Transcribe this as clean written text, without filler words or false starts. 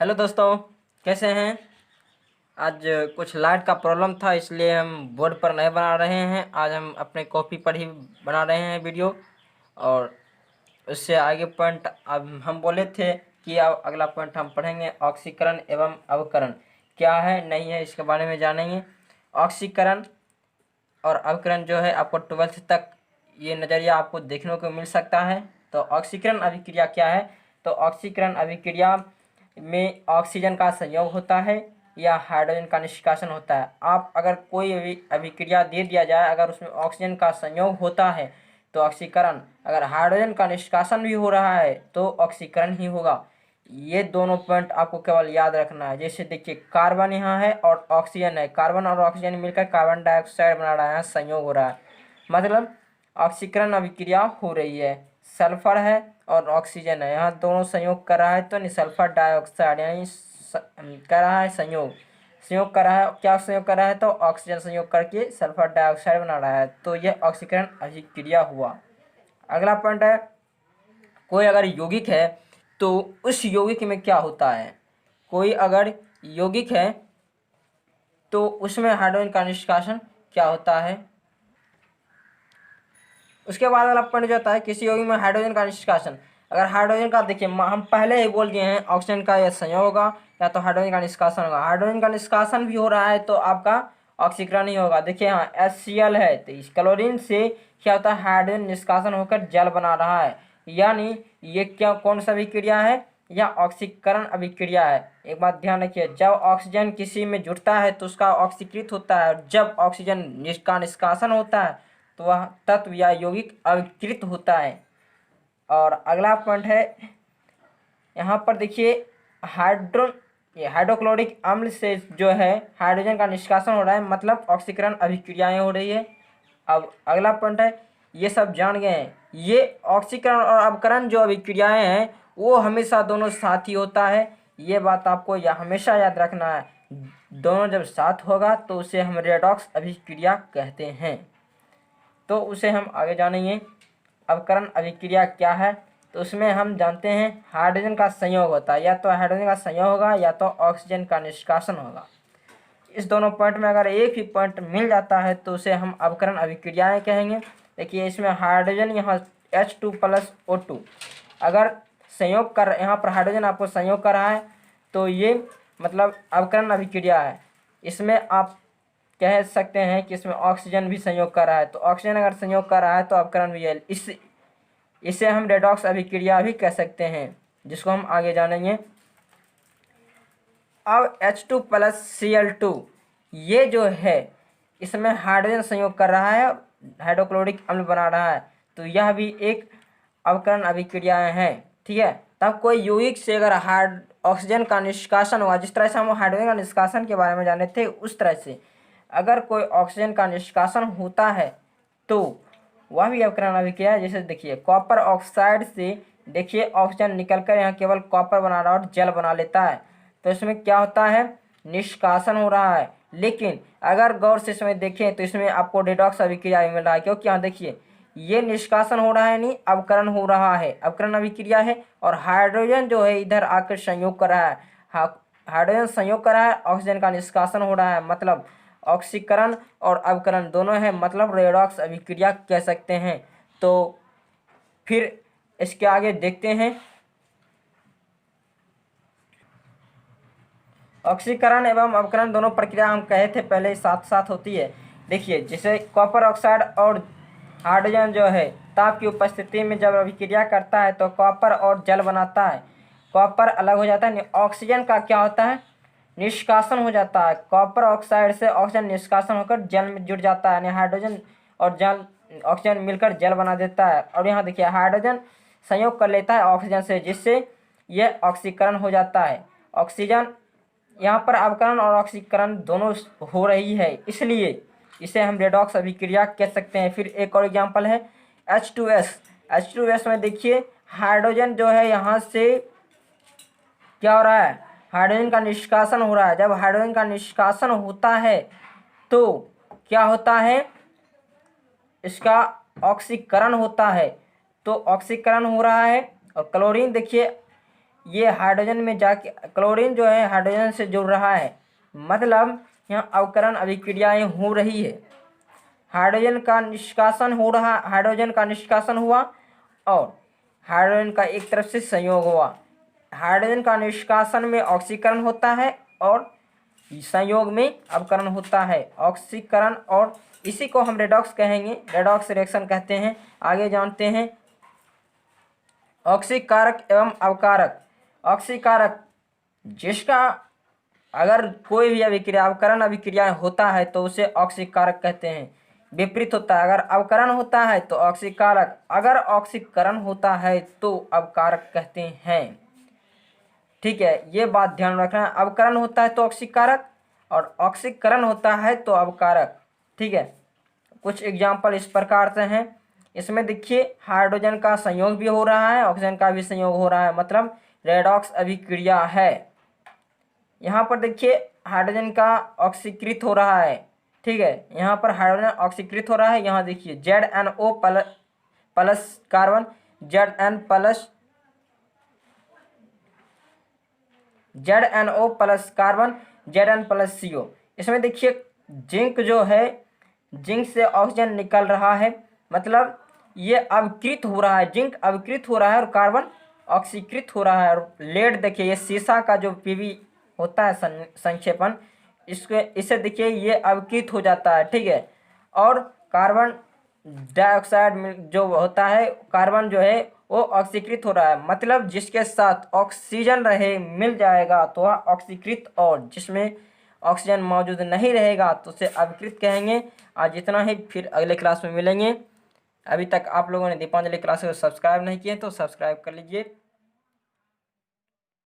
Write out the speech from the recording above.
Hello दोस्तों, कैसे हैं। आज कुछ लाइट का प्रॉब्लम था, इसलिए हम बोर्ड पर नहीं बना रहे हैं। आज हम अपने कॉपी पर ही बना रहे हैं वीडियो। और उससे आगे पॉइंट अब हम बोले थे कि अब अगला पॉइंट हम पढ़ेंगे, ऑक्सीकरण एवं अवकरण क्या है नहीं है इसके बारे में जानेंगे। ऑक्सीकरण और अवकरण जो है आपको 12th तक ये नज़रिया आपको देखने को मिल सकता है। तो ऑक्सीकरण अभिक्रिया क्या है? तो ऑक्सीकरण अभिक्रिया में ऑक्सीजन का संयोग होता है या हाइड्रोजन का निष्कासन होता है। आप अगर कोई भी अभिक्रिया दे दिया जाए, अगर उसमें ऑक्सीजन का संयोग होता है तो ऑक्सीकरण, अगर हाइड्रोजन का निष्कासन भी हो रहा है तो ऑक्सीकरण ही होगा। ये दोनों पॉइंट आपको केवल याद रखना है। जैसे देखिए, कार्बन यहाँ है और ऑक्सीजन है, कार्बन और ऑक्सीजन मिलकर कार्बन डाइऑक्साइड बना रहा है, संयोग हो रहा है, मतलब ऑक्सीकरण अभिक्रिया हो रही है। सल्फर है और ऑक्सीजन है, यहाँ दोनों संयोग कर रहा है तो सल्फर डाइऑक्साइड यानी कर रहा है संयोग। संयोग कर रहा है, क्या संयोग कर रहा है? तो ऑक्सीजन संयोग करके सल्फर डाइऑक्साइड बना रहा है, तो यह ऑक्सीकरण अभिक्रिया हुआ। अगला पॉइंट है, कोई अगर यौगिक है तो उस यौगिक में क्या होता है। कोई अगर यौगिक है तो उसमें हाइड्रोजन का निष्कासन क्या होता है। उसके बाद अगला पॉइंट जो होता है, किसी यौगिक में हाइड्रोजन का निष्कासन। अगर हाइड्रोजन का देखिए, हम पहले ही बोल दिए हैं, ऑक्सीजन का यह संयोग होगा या तो हाइड्रोजन का निष्कासन होगा। हाइड्रोजन का निष्कासन भी हो रहा है तो आपका ऑक्सीकरण ही होगा। देखिए यहाँ HCl है तो इस क्लोरीन से क्या होता है, हाइड्रोजन निष्कासन होकर जल बना रहा है, यानी ये क्या कौन सा अभिक्रिया है, या ऑक्सीकरण अभिक्रिया है। एक बात ध्यान रखिए, जब ऑक्सीजन किसी में जुड़ता है तो उसका ऑक्सीकृत होता है, और जब ऑक्सीजन का निष्कासन होता है तो वह तत्व या यौगिक अविकृत होता है। और अगला पॉइंट है, यहाँ पर देखिए हाइड्रोक्लोरिक अम्ल से जो है हाइड्रोजन का निष्कासन हो रहा है, मतलब ऑक्सीकरण अभिक्रियाएं हो रही है। अब अगला पॉइंट है, ये सब जान गए हैं। ये ऑक्सीकरण और अवकरण जो अभिक्रियाएं हैं वो हमेशा दोनों साथ ही होता है, ये बात आपको हमेशा याद रखना है। दोनों जब साथ होगा तो उसे हम रेडॉक्स अभिक्रिया कहते हैं। तो उसे हम आगे जानेंगे। अवकरण अभिक्रिया क्या है? तो उसमें हम जानते हैं हाइड्रोजन का संयोग होता है, या तो हाइड्रोजन का संयोग होगा या तो ऑक्सीजन का निष्कासन होगा। इस दोनों पॉइंट में अगर एक ही पॉइंट मिल जाता है तो उसे हम अवकरण अभिक्रियाएं कहेंगे। देखिए इसमें हाइड्रोजन यहाँ H2+O2 अगर संयोग कर, यहाँ पर हाइड्रोजन आपको संयोग कर रहा है तो ये मतलब अवकरण अभिक्रिया है। इसमें आप कह सकते हैं कि इसमें ऑक्सीजन भी संयोग कर रहा है, तो ऑक्सीजन अगर संयोग कर रहा है तो अवकरण भी है। इसे हम रेडॉक्स अभिक्रिया भी कह सकते हैं, जिसको हम आगे जानेंगे। अब H2+Cl2 ये जो है इसमें हाइड्रोजन संयोग कर रहा है, हाइड्रोक्लोरिक अम्ल बना रहा है, तो यह भी एक अवकरण अभिक्रियाएं हैं। ठीक है, तब कोई यौगिक से अगर ऑक्सीजन का निष्कासन हुआ, जिस तरह से हम हाइड्रोजन का निष्कासन के बारे में जाने थे उस तरह से अगर कोई ऑक्सीजन का निष्कासन होता है तो वह भी अवकरण अभिक्रिया है। जैसे देखिए कॉपर ऑक्साइड से देखिए ऑक्सीजन निकलकर यहाँ केवल कॉपर बना रहा है और जल बना लेता है, तो इसमें क्या होता है, निष्कासन हो रहा है। लेकिन अगर गौर से इसमें देखें तो इसमें आपको रेडॉक्स अभिक्रिया भी मिल रहा है, क्योंकि यहाँ देखिए ये निष्कासन हो रहा है नहीं, अवकरण हो रहा है, अवकरण अभिक्रिया है। और हाइड्रोजन जो है इधर आकर संयोग कर रहा है, हाइड्रोजन संयोग कर रहा है, ऑक्सीजन का निष्कासन हो रहा है, मतलब ऑक्सीकरण और अवकरण दोनों है, मतलब रेडॉक्स अभिक्रिया कह सकते हैं। तो फिर इसके आगे देखते हैं, ऑक्सीकरण एवं अवकरण दोनों प्रक्रिया हम कहे थे पहले साथ साथ होती है। देखिए जैसे कॉपर ऑक्साइड और हाइड्रोजन जो है ताप की उपस्थिति में जब अभिक्रिया करता है तो कॉपर और जल बनाता है, कॉपर अलग हो जाता है। ऑक्सीजन का क्या होता है, निष्कासन हो जाता है, कॉपर ऑक्साइड से ऑक्सीजन निष्कासन होकर जल में जुड़ जाता है, यानी हाइड्रोजन और जल ऑक्सीजन मिलकर जल बना देता है। और यहाँ देखिए हाइड्रोजन संयोग कर लेता है ऑक्सीजन से, जिससे यह ऑक्सीकरण हो जाता है। ऑक्सीजन यहाँ पर अवकरण और ऑक्सीकरण दोनों हो रही है, इसलिए इसे हम रेडॉक्स अभिक्रिया कह सकते हैं। फिर एक और एग्जांपल है H2S में देखिए हाइड्रोजन जो है यहाँ से क्या हो रहा है, हाइड्रोजन का निष्कासन हो रहा है। जब हाइड्रोजन का निष्कासन होता है तो क्या होता है, इसका ऑक्सीकरण होता है, तो ऑक्सीकरण हो रहा है। और क्लोरीन देखिए ये हाइड्रोजन में जाके क्लोरीन जो है हाइड्रोजन से जुड़ रहा है, मतलब यहाँ अवकरण अभिक्रियाएं हो रही है। हाइड्रोजन का निष्कासन हो रहा, हाइड्रोजन का निष्कासन हुआ और हाइड्रोजन का एक तरफ से संयोग हुआ। हाइड्रोजन का निष्कासन में ऑक्सीकरण होता है और संयोग में अवकरण होता है, ऑक्सीकरण, और इसी को हम रेडॉक्स कहेंगे, रेडॉक्स रिएक्शन कहते हैं। आगे जानते हैं ऑक्सीकारक एवं अवकारक। ऑक्सीकारक जिसका अगर कोई भी अभिक्रिया अवकरण अभिक्रिया होता है तो उसे ऑक्सीकारक कहते हैं। विपरीत होता है, अगर अवकरण होता है तो ऑक्सीकारक, अगर ऑक्सीकरण होता है तो अवकारक कहते हैं। ठीक है, ये बात ध्यान रखना, अवकरण होता है तो ऑक्सीकारक और ऑक्सीकरण होता है तो अवकारक। ठीक है, कुछ एग्जाम्पल इस प्रकार से हैं। इसमें देखिए हाइड्रोजन का संयोग भी हो रहा है, ऑक्सीजन का भी संयोग हो रहा है, मतलब रेडॉक्स अभिक्रिया है। यहाँ पर देखिए हाइड्रोजन का ऑक्सीकृत हो रहा है। ठीक है, यहाँ पर हाइड्रोजन ऑक्सीकृत हो रहा है। यहाँ देखिए ZnO plus carbon, ZnO plus carbon, Zn plus CO। इसमें देखिए जिंक जो है, जिंक से ऑक्सीजन निकल रहा है, मतलब ये अवकृत हो रहा है, जिंक अवकृत हो रहा है और कार्बन ऑक्सीकृत हो रहा है। और लेड देखिए ये सीसा का जो Pb होता है संक्षेपण, इसके इसे देखिए ये अवकृत हो जाता है। ठीक है, और कार्बन डाइऑक्साइड जो होता है, कार्बन जो है वो ऑक्सीकृत हो रहा है, मतलब जिसके साथ ऑक्सीजन रहे मिल जाएगा तो वह ऑक्सीकृत, और जिसमें ऑक्सीजन मौजूद नहीं रहेगा तो उसे अवकृत कहेंगे। आज इतना ही, फिर अगले क्लास में मिलेंगे। अभी तक आप लोगों ने दीपांजलि क्लास को सब्सक्राइब नहीं किए तो सब्सक्राइब कर लीजिए।